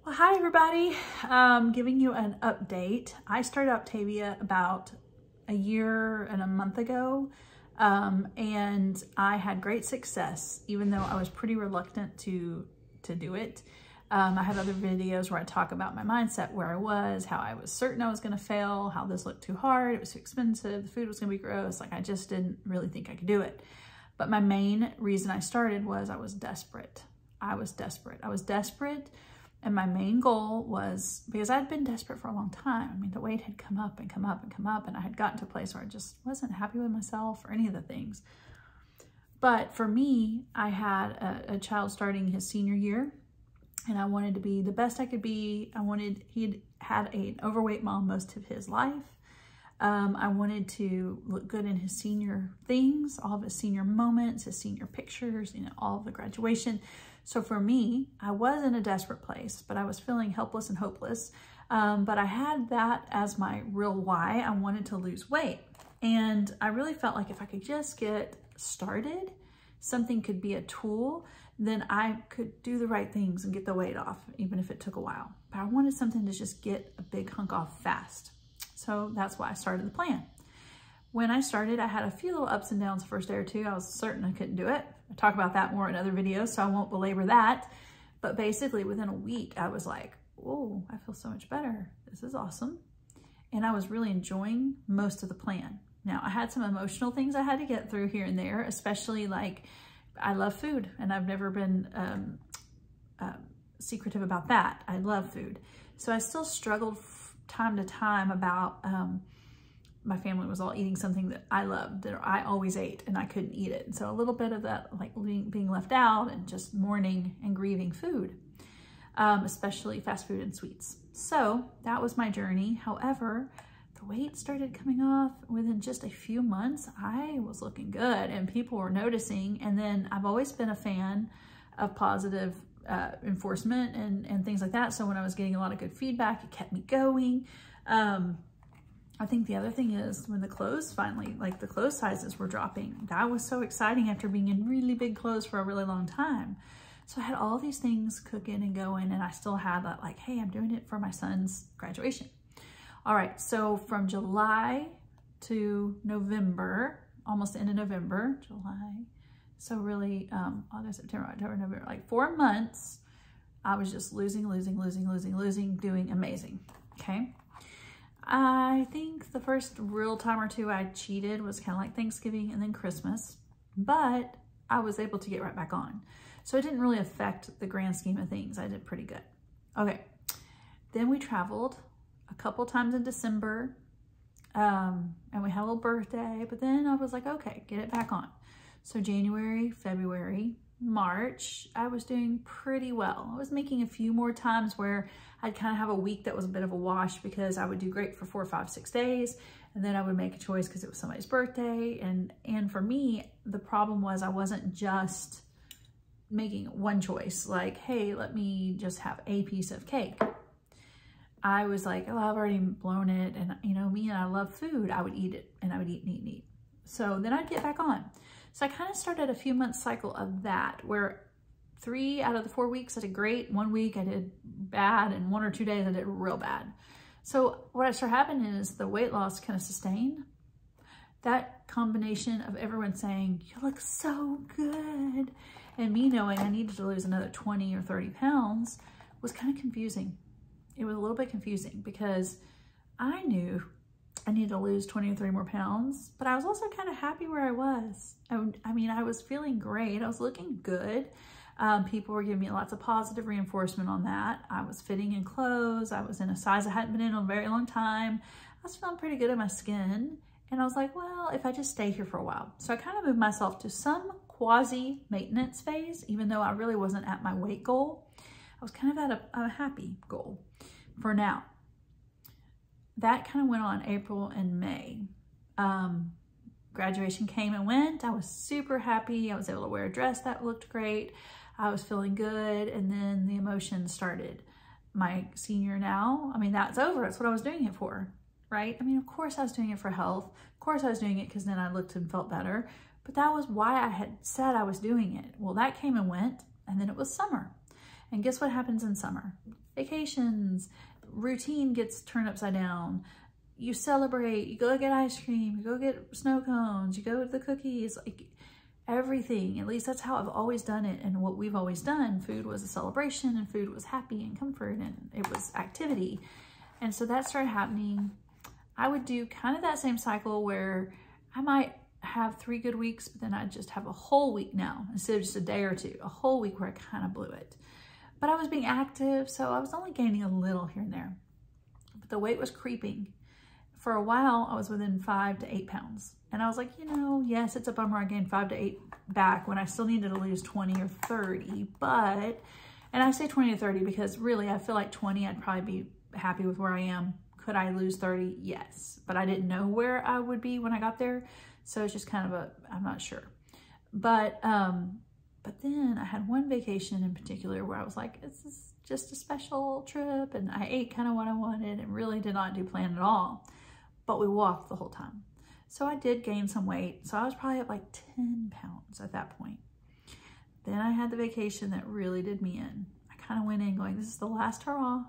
Well, hi everybody. Giving you an update. I started OPTAvia about a year and a month ago, and I had great success, even though I was pretty reluctant to do it. I have other videos where I talk about my mindset, where I was, how I was certain I was going to fail, how this looked too hard, it was too expensive, the food was going to be gross. Like, I just didn't really think I could do it. But my main reason I started was I was desperate. I was desperate. And my main goal was, because I'd been desperate for a long time. I mean, the weight had come up and come up and come up, and I had gotten to a place where I just wasn't happy with myself or any of the things. But for me, I had a child starting his senior year, and I wanted to be the best I could be. He'd had an overweight mom most of his life. I wanted to look good in his senior things, all of his senior moments, his senior pictures, all of the graduation. So for me, I was in a desperate place, but I was feeling helpless and hopeless. But I had that as my real why. I wanted to lose weight. And I really felt like if I could just get started, something could be a tool, then I could do the right things and get the weight off, even if it took a while. But I wanted something to just get a big hunk off fast. So that's why I started the plan. When I started, I had a few little ups and downs the first day or two. I was certain I couldn't do it. I talk about that more in other videos, so I won't belabor that. But basically, within a week, I was like, oh, I feel so much better. This is awesome. And I was really enjoying most of the plan. Now, I had some emotional things I had to get through here and there, especially like I love food, and I've never been secretive about that. I love food. So I still struggled time to time about my family was all eating something that I loved, that I always ate, and I couldn't eat it. And so a little bit of that, like being left out and just mourning and grieving food, especially fast food and sweets. So that was my journey. However, the weight started coming off within just a few months. I was looking good and people were noticing. And then I've always been a fan of positive enforcement and things like that. So when I was getting a lot of good feedback, it kept me going. I think the other thing is when the clothes finally, like the clothes sizes were dropping, that was so exciting after being in really big clothes for a really long time. So I had all these things cooking and going, and I still had that like, hey, I'm doing it for my son's graduation. All right, so from July to November, almost the end of November, July, so really August, September, October, November, like 4 months, I was just losing, doing amazing, okay? I think the first real time or two I cheated was kind of like Thanksgiving and then Christmas, but I was able to get right back on. So it didn't really affect the grand scheme of things. I did pretty good. Okay, then we traveled a couple times in December, and we had a little birthday, but then I was like, okay, get it back on. So January, February, March, I was doing pretty well. I was making a few more times where I'd kind of have a week that was a bit of a wash because I would do great for 4, 5, 6 days. And then I would make a choice because it was somebody's birthday. And for me, the problem was I wasn't just making one choice, like, hey, let me just have a piece of cake. I was like, oh, I've already blown it. And me, and I love food. I would eat it, and I would eat and eat and eat. So then I'd get back on. So I kind of started a few months cycle of that, where 3 out of the 4 weeks I did great. 1 week I did bad, and 1 or 2 days I did real bad. So what started happening is the weight loss kind of sustained. That combination of everyone saying, you look so good, and me knowing I needed to lose another 20 or 30 pounds was kind of confusing. It was a little bit confusing because I knew I needed to lose 20 or 30 more pounds, but I was also kind of happy where I was. I mean, I was feeling great. I was looking good. People were giving me lots of positive reinforcement on that. I was fitting in clothes. I was in a size I hadn't been in a very long time. I was feeling pretty good in my skin. And I was like, well, if I just stay here for a while. So I kind of moved myself to some quasi maintenance phase, even though I really wasn't at my weight goal. I was kind of at a happy goal for now. That kind of went on April and May. Graduation came and went. I was super happy. I was able to wear a dress that looked great. I was feeling good. And then the emotions started. My senior now, I mean, that's over. That's what I was doing it for, right? I mean, of course I was doing it for health. Of course I was doing it because then I looked and felt better. But that was why I had said I was doing it. Well, that came and went. And then it was summer. And guess what happens in summer? Vacations, routine gets turned upside down. You celebrate, you go get ice cream, you go get snow cones, you go to the cookies, like everything. At least that's how I've always done it. And what we've always done, food was a celebration and food was happy and comfort and it was activity. And so that started happening. I would do kind of that same cycle where I might have 3 good weeks, but then I'd just have a whole week now instead of just a day or two, a whole week where I kind of blew it. But I was being active, so I was only gaining a little here and there. But the weight was creeping. For a while, I was within 5 to 8 pounds. And I was like, you know, yes, it's a bummer I gained 5 to 8 back when I still needed to lose 20 or 30, but, and I say 20 to 30 because really I feel like 20, I'd probably be happy with where I am. Could I lose 30? Yes, but I didn't know where I would be when I got there. So it's just kind of I'm not sure. But then I had one vacation in particular where I was like, this is just a special trip. And I ate kind of what I wanted and really did not do plan at all. But we walked the whole time. So I did gain some weight. So I was probably at like 10 pounds at that point. Then I had the vacation that really did me in. I kind of went in going, this is the last hurrah.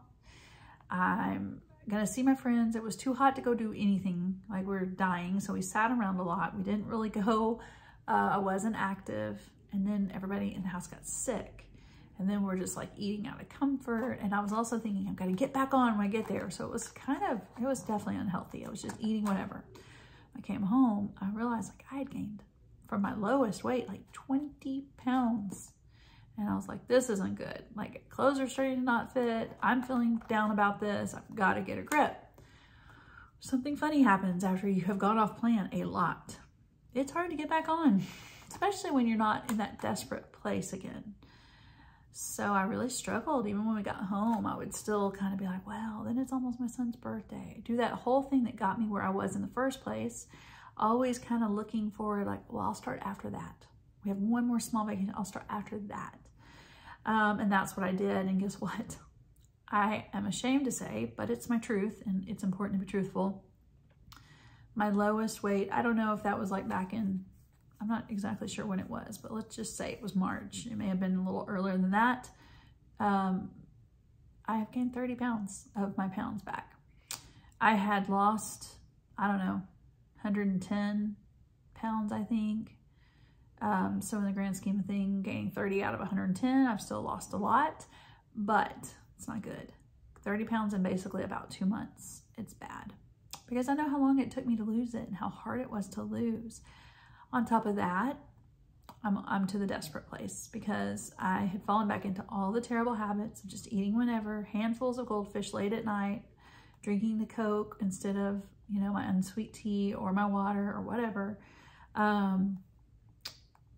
I'm gonna see my friends. It was too hot to go do anything. Like we were dying. So we sat around a lot. We didn't really go. I wasn't active. And then everybody in the house got sick. And then we're just like eating out of comfort. And I was also thinking, I'm gonna get back on when I get there. So it was it was definitely unhealthy. I was just eating whatever. I came home, I realized like I had gained from my lowest weight, like 20 pounds. And I was like, this isn't good. Like clothes are starting to not fit. I'm feeling down about this. I've got to get a grip. Something funny happens after you have gone off plan a lot. It's hard to get back on, especially when you're not in that desperate place again. So I really struggled. Even when we got home, I would still kind of be like, well, then it's almost my son's birthday. Do that whole thing that got me where I was in the first place. Always kind of looking forward, like, well, I'll start after that. We have one more small vacation. I'll start after that. And that's what I did. And guess what? I am ashamed to say, but it's my truth and it's important to be truthful. My lowest weight, I don't know if that was like back in, I'm not exactly sure when it was, but let's just say it was March. It may have been a little earlier than that. I have gained 30 pounds of my pounds back. I had lost, I don't know, 110 pounds, I think. So in the grand scheme of things, gaining 30 out of 110, I've still lost a lot, but it's not good. 30 pounds in basically about 2 months. It's bad because I know how long it took me to lose it and how hard it was to lose. On top of that, I'm to the desperate place because I had fallen back into all the terrible habits of just eating whenever, handfuls of goldfish late at night, drinking the Coke instead of, you know, my unsweet tea or my water or whatever.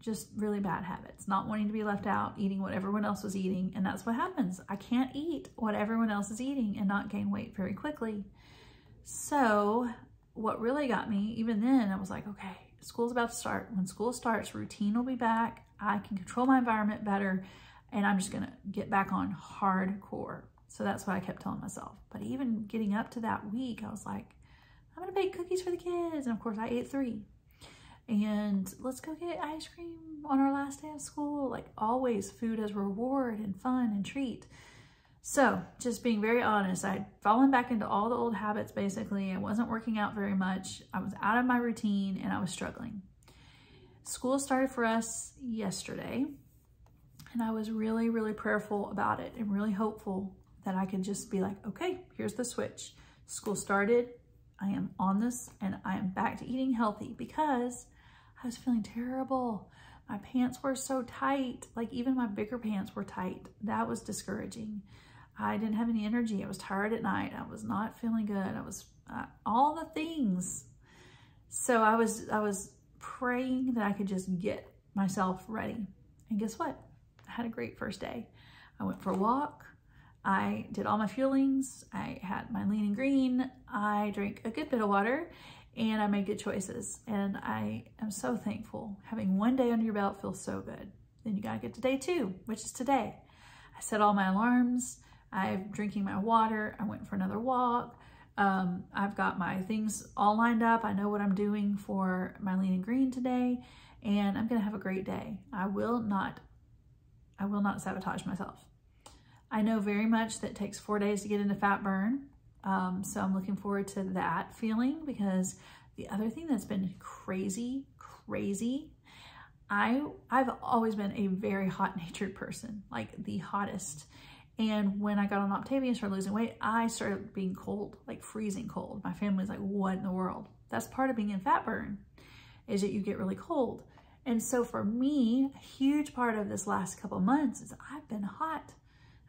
Just really bad habits, not wanting to be left out, eating what everyone else was eating. And that's what happens. I can't eat what everyone else is eating and not gain weight very quickly. So what really got me, even then, I was like, okay, school's about to start. When school starts, routine will be back. I can control my environment better. And I'm just gonna get back on hardcore. So that's what I kept telling myself. But even getting up to that week, I was like, I'm gonna bake cookies for the kids. And of course I ate 3. And let's go get ice cream on our last day of school. Like always, food as reward and fun and treat. So just being very honest, I'd fallen back into all the old habits basically. I wasn't working out very much. I was out of my routine and I was struggling. School started for us yesterday and I was really, really prayerful about it and really hopeful that I could just be like, okay, here's the switch. School started. I am on this and I am back to eating healthy because I was feeling terrible. My pants were so tight. Like even my bigger pants were tight. That was discouraging. I didn't have any energy. I was tired at night. I was not feeling good. I was all the things. So I was praying that I could just get myself ready. And guess what? I had a great first day. I went for a walk. I did all my fuelings. I had my lean and green. I drank a good bit of water and I made good choices. And I am so thankful. Having one day under your belt feels so good. Then you gotta get to day 2, which is today. I set all my alarms. I'm drinking my water. I went for another walk. I've got my things all lined up. I know what I'm doing for my lean and green today, and I'm gonna have a great day. I will not sabotage myself. I know very much that it takes 4 days to get into fat burn. So I'm looking forward to that feeling, because the other thing that's been crazy, I've always been a very hot-natured person, like the hottest. And when I got on OPTAvia and started losing weight, I started being cold, like freezing cold. My family's like, what in the world? That's part of being in fat burn, is that you get really cold. And so for me, a huge part of this last couple of months is I've been hot.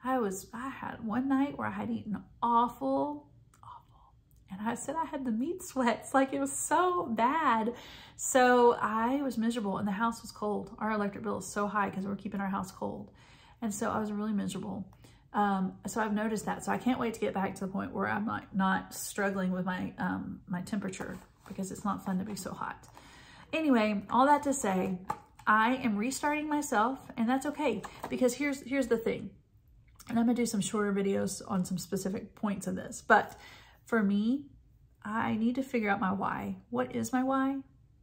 I had one night where I had eaten awful. And I said I had the meat sweats, like it was so bad. So I was miserable and the house was cold. Our electric bill is so high because we're keeping our house cold. And so I was really miserable. So I've noticed that. So I can't wait to get back to the point where I'm not struggling with my, my temperature, because it's not fun to be so hot. Anyway, all that to say, I am restarting myself, and that's okay, because here's the thing. And I'm gonna do some shorter videos on some specific points of this, but for me, I need to figure out my why. What is my why?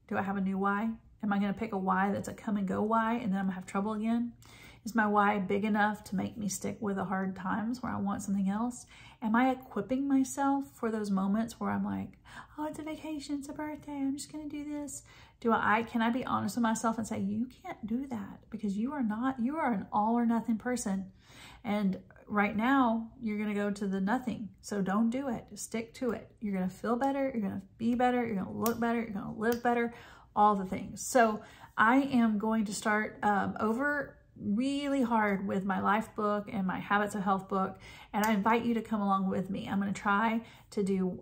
Do I have a new why? Am I gonna pick a why that's a come and go why, and then I'm gonna have trouble again? Is my why big enough to make me stick with the hard times where I want something else? Am I equipping myself for those moments where I'm like, oh, it's a vacation, it's a birthday, I'm just gonna do this? Can I be honest with myself and say, you can't do that, because you are an all or nothing person. And right now you're gonna go to the nothing. So don't do it, stick to it. You're gonna feel better, you're gonna be better, you're gonna look better, you're gonna live better, all the things. So I am going to start over really hard with my life book and my habits of health book. And I invite you to come along with me. I'm gonna try to do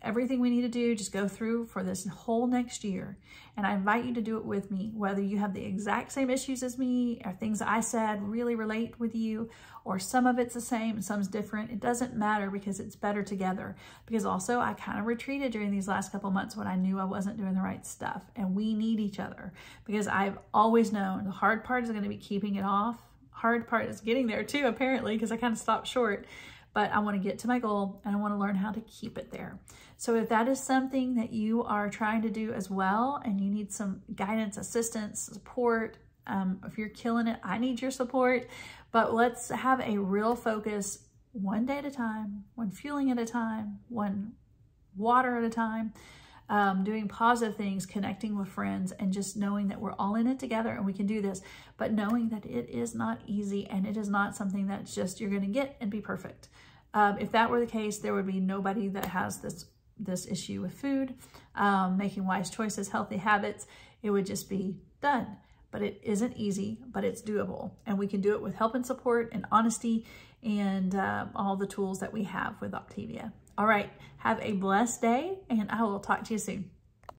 everything we need to do, just go through for this whole next year. And I invite you to do it with me, whether you have the exact same issues as me, or things I said really relate with you, or some of it's the same and some's different. It doesn't matter, because it's better together. Because also I kind of retreated during these last couple of months when I knew I wasn't doing the right stuff, and we need each other, because I've always known the hard part is going to be keeping it off. Hard part is getting there too, apparently, because I kind of stopped short. But I want to get to my goal, and I want to learn how to keep it there. So if that is something that you are trying to do as well, and you need some guidance, assistance, support, if you're killing it, I need your support. But let's have a real focus, one day at a time, one fueling at a time, one water at a time, doing positive things, connecting with friends, and just knowing that we're all in it together and we can do this, but knowing that it is not easy, and it is not something that's just you're going to get and be perfect. If that were the case, there would be nobody that has this issue with food, making wise choices, healthy habits. It would just be done. But it isn't easy, but it's doable. And we can do it with help and support and honesty and all the tools that we have with OPTAvia. All right, have a blessed day, and I will talk to you soon.